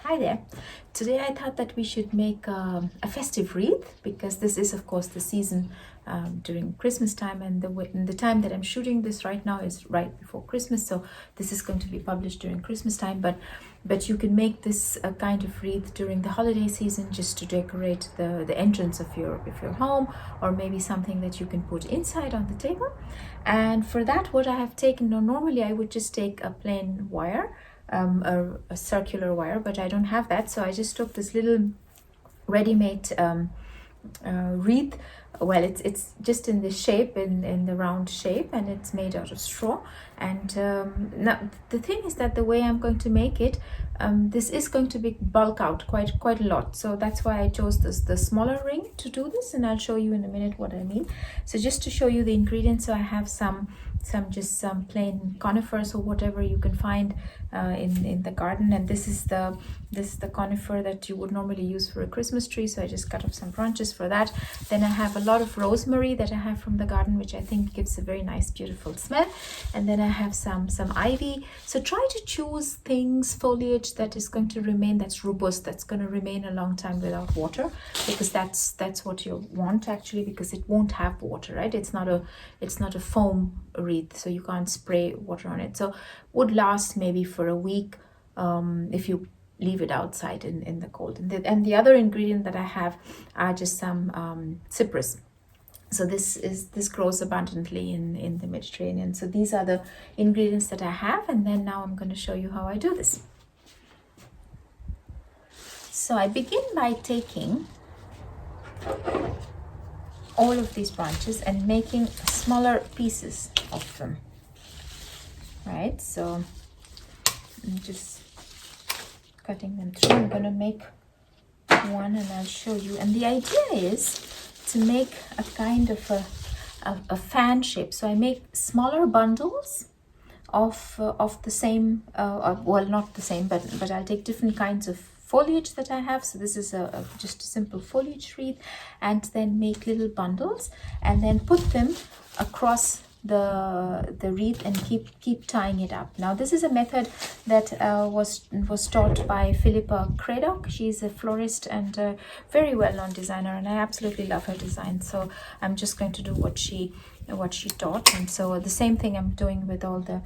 Hi there. Today I thought that we should make a festive wreath because this is of course the season during Christmas time, and the time that I'm shooting this right now is right before Christmas, so this is going to be published during Christmas time, but you can make this kind of wreath during the holiday season just to decorate the entrance of your home, or maybe something that you can put inside on the table. And for that, what I have taken, normally I would just take a plain wire, a circular wire, but I don't have that, so I just took this little ready-made wreath. Well, it's just in this shape, in the round shape, and it's made out of straw. And now the thing is that the way I'm going to make it, this is going to be bulk out quite a lot, so that's why I chose the smaller ring to do this, and I'll show you in a minute what I mean. So just to show you the ingredients, so I have some plain conifers or whatever you can find in the garden, and this is the conifer that you would normally use for a Christmas tree, so I just cut off some branches for that. Then I have a lot of rosemary that I have from the garden, which I think gives a very nice beautiful smell. And then I have some ivy. So try to choose things, foliage that is going to remain, that's robust, that's going to remain a long time without water, because that's what you want actually, because it won't have water, right? It's not a foam wreath, so you can't spray water on it. So would last maybe for a week if you leave it outside in the cold. And the other ingredient that I have are just some cypress. So this grows abundantly in the Mediterranean. So these are the ingredients that I have, and then now I'm going to show you how I do this. So I begin by taking all of these branches and making smaller pieces of them, right? So I'm just cutting them through. I'm going to make one and I'll show you. And the idea is to make a kind of a fan shape. So I make smaller bundles of the same, well, not the same, but I'll take different kinds of foliage that I have. So this is just a simple foliage wreath, and then make little bundles and then put them across the wreath and keep tying it up. Now this is a method that was taught by Philippa Craddock. She's a florist and a very well-known designer, and I absolutely love her design. So I'm just going to do what she taught, and so the same thing I'm doing with all the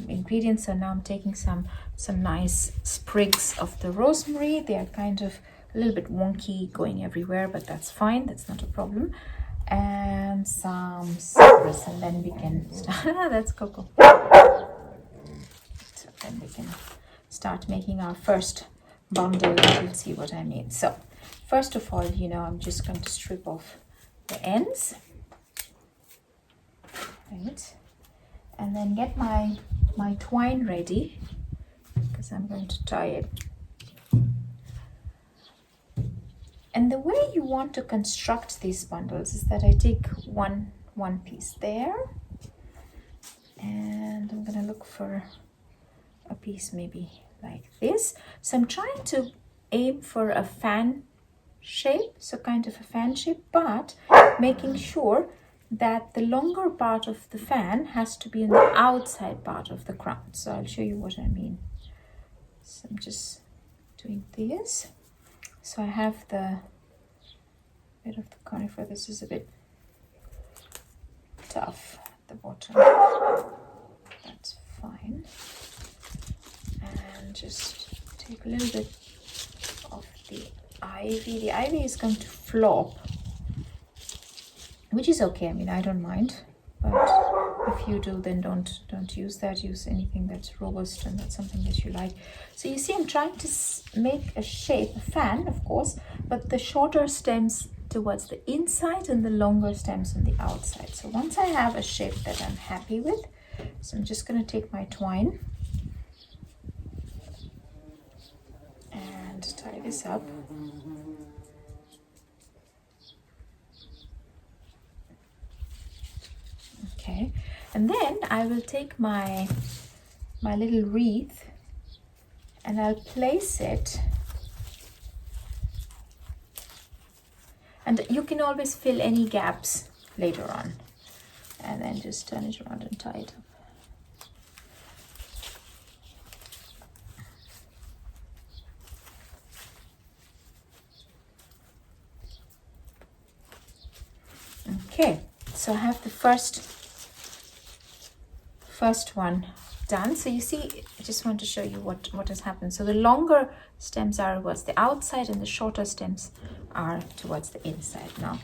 ingredients. So now I'm taking some nice sprigs of the rosemary. They are kind of a little bit wonky, going everywhere, but that's fine, that's not a problem. And some cypress, and then we can start. That's Coco. So then we can start making our first bundle, and you'll see what I mean. So first of all, I'm just going to strip off the ends, right? And then get my twine ready, because I'm going to tie it. And the way you want to construct these bundles is that I take one piece there, and I'm gonna look for a piece maybe like this. So I'm trying to aim for a fan shape, so kind of a fan shape, but making sure that the longer part of the fan has to be in the outside part of the crown. So I'll show you what I mean. So I'm just doing this. So I have the bit of the conifer. This is a bit tough at the bottom. That's fine. And just take a little bit of the ivy. The ivy is going to flop, which is okay. I mean, I don't mind. But if you do, then don't use that. Use anything that's robust and that's something that you like. So you see, I'm trying to make a shape, a fan, of course, but the shorter stems towards the inside and the longer stems on the outside. So once I have a shape that I'm happy with, so I'm just going to take my twine and tie this up. Okay, and then I will take my little wreath and I'll place it, and you can always fill any gaps later on, and then just turn it around and tie it up. Okay, so I have the first one done. So you see, I just want to show you what has happened. So the longer stems are towards the outside and the shorter stems are towards the inside. Now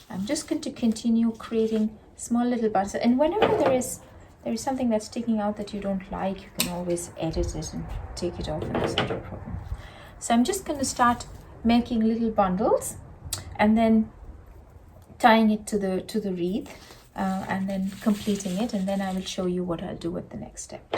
I'm just going to continue creating small little buds, and whenever there is something that's sticking out that you don't like, you can always edit it and take it off, and that's not a problem. So I'm just going to start making little bundles and then tying it to the wreath, and then completing it, and then I will show you what I'll do with the next step.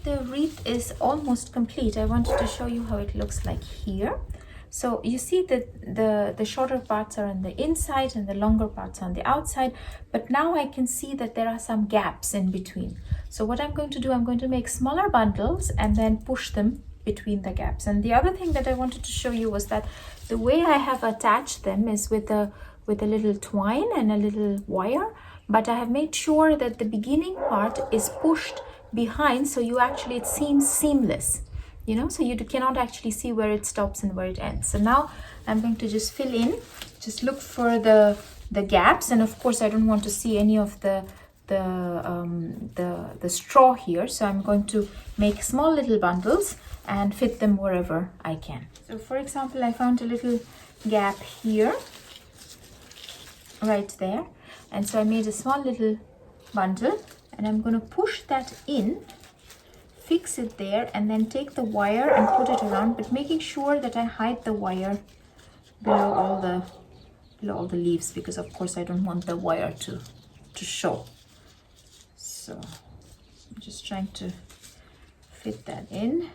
The wreath is almost complete. I wanted to show you how it looks like here. So you see that the shorter parts are on the inside and the longer parts on the outside, but now I can see that there are some gaps in between. So what I'm going to do, I'm going to make smaller bundles and then push them between the gaps. And the other thing that I wanted to show you was that the way I have attached them is with a little twine and a little wire, but I have made sure that the beginning part is pushed behind, so it seems seamless, you know, so you cannot actually see where it stops and where it ends. So now I'm going to just fill in, just look for the gaps, and of course I don't want to see any of the straw here, so I'm going to make small little bundles and fit them wherever I can. So for example, I found a little gap here, right there, and so I made a small little bundle, and I'm going to push that in, fix it there, and then take the wire and put it around, but making sure that I hide the wire below all the leaves, because of course I don't want the wire to show. So I'm just trying to fit that in.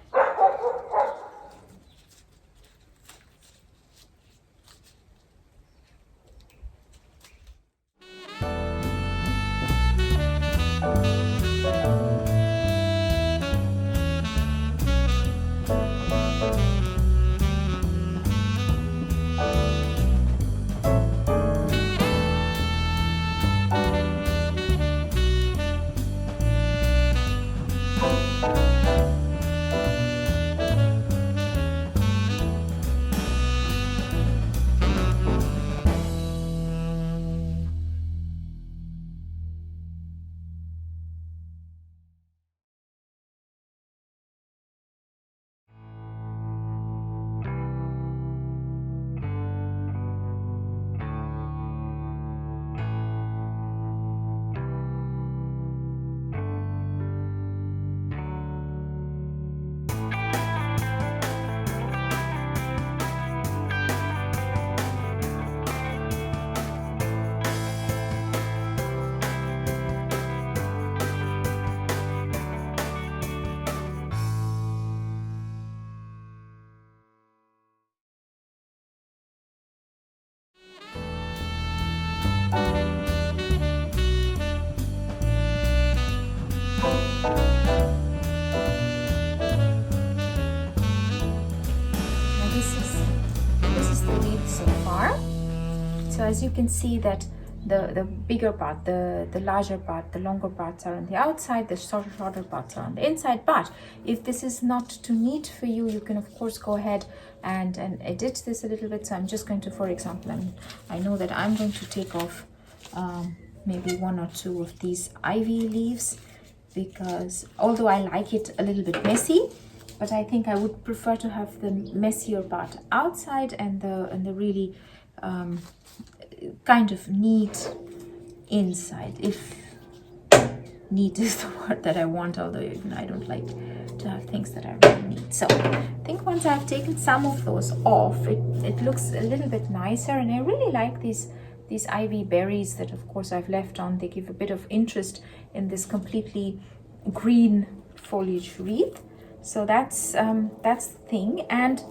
This is the wreath so far. So as you can see that the bigger part, the larger part, the longer parts are on the outside, the shorter parts are on the inside. But if this is not too neat for you, you can of course go ahead and edit this a little bit. So I'm just going to, for example, I know that I'm going to take off maybe one or two of these ivy leaves, because although I like it a little bit messy, but I think I would prefer to have the messier part outside and the really kind of neat inside, if neat is the word that I want, although even I don't like to have things that are really neat. So I think once I've taken some of those off, it looks a little bit nicer, and I really like these ivy berries that of course I've left on. They give a bit of interest in this completely green foliage wreath. So that's the thing. And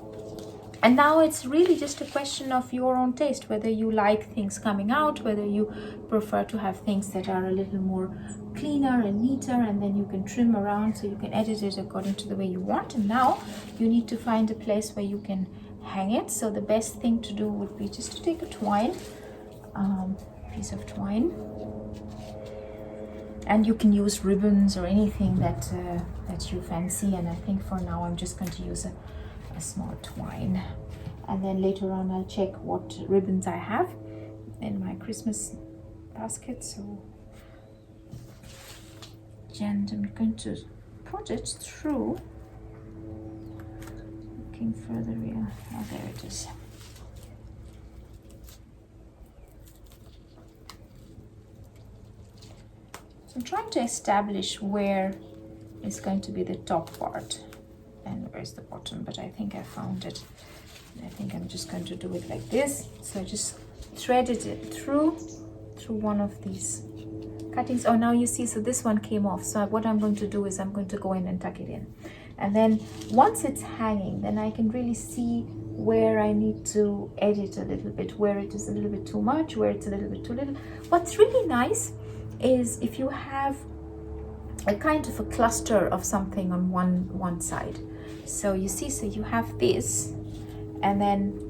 now it's really just a question of your own taste, whether you like things coming out, whether you prefer to have things that are a little more cleaner and neater, and then you can trim around, so you can edit it according to the way you want. And now you need to find a place where you can hang it. So the best thing to do would be just to take a twine, piece of twine, and you can use ribbons or anything that you fancy. And I think for now I'm just going to use a small twine, and then later on I'll check what ribbons I have in my Christmas basket. So, and I'm going to put it through, looking further here. Oh, there it is. So I'm trying to establish where is going to be the top part and where's the bottom, but I think I found it. I think I'm just going to do it like this. So I just threaded it through one of these cuttings. Oh, now you see, so this one came off. So what I'm going to do is I'm going to go in and tuck it in. And then once it's hanging, then I can really see where I need to edit a little bit, where it is a little bit too much, where it's a little bit too little. What's really nice is if you have a kind of a cluster of something on one side. So you see, so you have this, and then,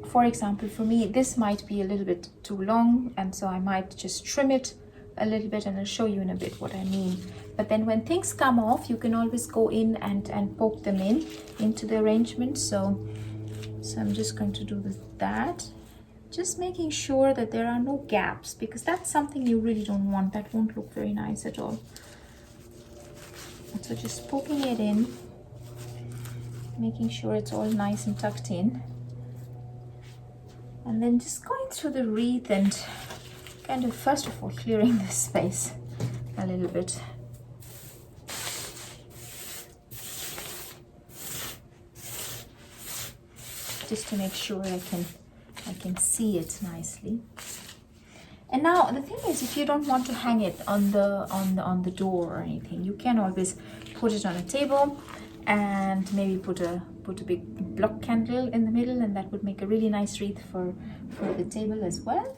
for example, for me, this might be a little bit too long, and so I might just trim it a little bit, and I'll show you in a bit what I mean. But then when things come off, you can always go in and poke them into the arrangement. So I'm just going to do that, just making sure that there are no gaps, because that's something you really don't want. That won't look very nice at all. So just poking it in, making sure it's all nice and tucked in, and then just going through the wreath and kind of, first of all, clearing this space a little bit. Just to make sure I can see it nicely. And now the thing is, if you don't want to hang it on the door or anything, you can always put it on a table and maybe put a big block candle in the middle, and that would make a really nice wreath for the table as well.